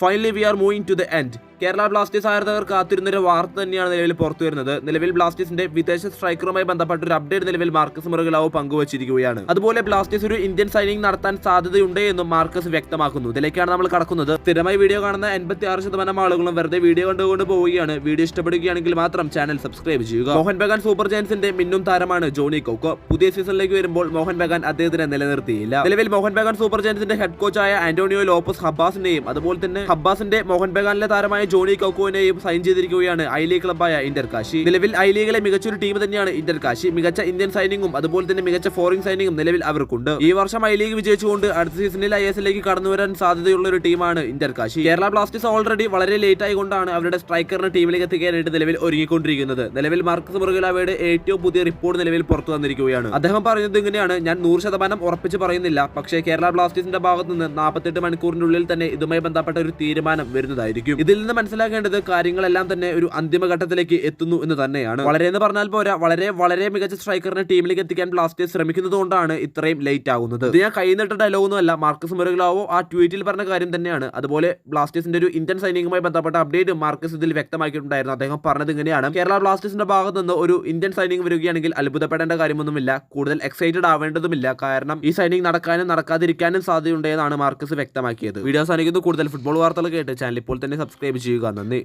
Finally we are moving to the end. Kerala Blasters ആരാധകർ കാത്തിരുന്നൊരു വാർത്ത തന്നെയാണ് നിലവിൽ പുറത്തു വരുന്നത്. നിലവിൽ ബ്ലാസ്റ്റേഴ്സിന്റെ വിദേശ സ്ട്രൈക്കറുമായി ബന്ധപ്പെട്ട ഒരു അപ്ഡേറ്റ് നിലവിൽ മാർക്കസ് മുറഗലാവോ പങ്കുവച്ചിരിക്കുകയാണ്. അതുപോലെ ബ്ലാസ്റ്റേഴ്സ് ഒരു ഇന്ത്യൻ സൈനിങ് നടത്താൻ സാധ്യതയുണ്ട് എന്നും മാർക്കസ് വ്യക്തമാക്കുന്നു. ഇതിലേക്കാണ് നമ്മൾ കടക്കുന്നത്. സ്ഥിരമായി വീഡിയോ കാണുന്ന 86% ആളുകളും വെറുതെ വീഡിയോ കണ്ടുകൊണ്ട് പോവുകയാണ്. വീഡിയോ ഇഷ്ടപ്പെടുകയാണെങ്കിൽ മാത്രം ചാനൽ സബ്സ്ക്രൈബ് ചെയ്യുക. മോഹൻ ബഗാൻ സൂപ്പർ ജയൻസിന്റെ മിന്നും താരമാണ് ജോണി കോക്കോ. പുതിയ സീസണിലേക്ക് വരുമ്പോൾ മോഹൻ ബഗാൻ അദ്ദേഹത്തിനെ നിലനിർത്തിയില്ല. നിലവിൽ മോഹൻ ബഗാൻ സൂപ്പർ ജയൻസിന്റെ ഹെഡ് കോച്ചായ ആന്റോണിയോ ലോപ്പസ് ഹബ്ബാസിനെയും അതുപോലെ തന്നെ ഹബ്ബാസിന്റെ മോഹൻ ബഗാനിലെ താരമായ ജോണി കോക്കോനെയും സൈൻ ചെയ്തിരിക്കുകയാണ് ഐ ലീഗ് ക്ലബായ ഇന്റർ കാശി. നിലവിൽ ഐ ലീഗിലെ മികച്ചൊരു ടീം തന്നെയാണ് ഇന്റർ കാശി. മികച്ച ഇന്ത്യൻ സൈനിങ്ങും അതുപോലെ തന്നെ മികച്ച ഫോറിൻ സൈനിങ്ങും നിലവിൽ അവർക്കുണ്ട്. ഈ വർഷം ഐ ലീഗ് വിജയിച്ചുകൊണ്ട് അടുത്ത സീസണിൽ ISL കടന്നു വരാൻ സാധ്യതയുള്ള ഒരു ടീമാണ് Inter Kashi. Kerala Blasters already വളരെ ലേറ്റ് ആയിക്കൊണ്ടാണ് അവരുടെ സ്ട്രൈക്കറിനെ ടീമിലേക്ക് എത്തിക്കാനായിട്ട് നിലവിൽ ഒരുങ്ങിക്കൊണ്ടിരിക്കുന്നത്. നിലവിൽ മാർക്കസ് മുറഗലാവോയുടെ ഏറ്റവും പുതിയ റിപ്പോർട്ട് നിലവിൽ പുറത്തു വന്നിരിക്കുകയാണ്. അദ്ദേഹം പറയുന്നത് ഇങ്ങനെയാണ്: ഞാൻ 100% ഉറപ്പിച്ച് പറയുന്നില്ല, പക്ഷേ കേരള ബ്ലാസ്റ്റേഴ്സിന്റെ ഭാഗത്ത് നിന്ന് 48 മണിക്കൂറിനുള്ളിൽ തന്നെ ഇതുമായി ബന്ധപ്പെട്ട ഒരു തീരുമാനം വരുന്നതായിരിക്കും. ഇതിൽ നിന്ന് മനസ്സിലാക്കേണ്ടത് കാര്യങ്ങളെല്ലാം തന്നെ ഒരു അന്തിമഘട്ടത്തിലേക്ക് എത്തുന്നു എന്ന് തന്നെയാണ്. വളരെ എന്ന് പറഞ്ഞാൽ പോരാ, വളരെ മികച്ച സ്ട്രൈക്കറിനെ ടീമിലേക്ക് എത്തിക്കാൻ ബ്ലാസ്റ്റേഴ്സ് ശ്രമിക്കുന്നത് കൊണ്ടാണ് ഇത്രയും ലേറ്റ് ആകുന്നത്. ഇത് ഞാൻ കൈന്നിട്ട ഡയലോഗൊന്നും അല്ല, മാർക്കസ് മുറഗലാവോ ആ ട്വീറ്റിൽ പറഞ്ഞ കാര്യം തന്നെയാണ്. അതുപോലെ ബ്ലാസ്റ്റേഴ്സിന്റെ ഒരു ഇന്ത്യൻ സൈനിങ്ങുമായി ബന്ധപ്പെട്ട അപ്ഡേറ്റ് മാർക്കസ് ഇതിൽ വ്യക്തമാക്കിയിട്ടുണ്ടായിരുന്നു. അദ്ദേഹം പറഞ്ഞത് ഇങ്ങനെയാണ്: കേരള ബ്ലാസ്റ്റേഴ്സിന്റെ ഭാഗത്ത് നിന്ന് ഒരു ഇന്ത്യൻ സൈനിങ് വരികയാണെങ്കിൽ അത്ഭുതപ്പെടേണ്ട കാര്യമൊന്നുമില്ല, കൂടുതൽ എക്സൈറ്റഡ് ആവേണ്ടതുമില്ല. കാരണം ഈ സൈനിങ് നടക്കാനും നടക്കാതിരിക്കാനും സാധ്യതയുണ്ടെന്നാണ് മാർക്കസ് വ്യക്തമാക്കിയത്. വീഡിയോ സാധിക്കുന്നു. കൂടുതൽ ഫുട്ബോൾ വാർത്തകൾ കേട്ട് ചാനൽ ഇപ്പോൾ തന്നെ സബ്സ്ക്രൈബ് ചെയ്യുക. നന്ദി.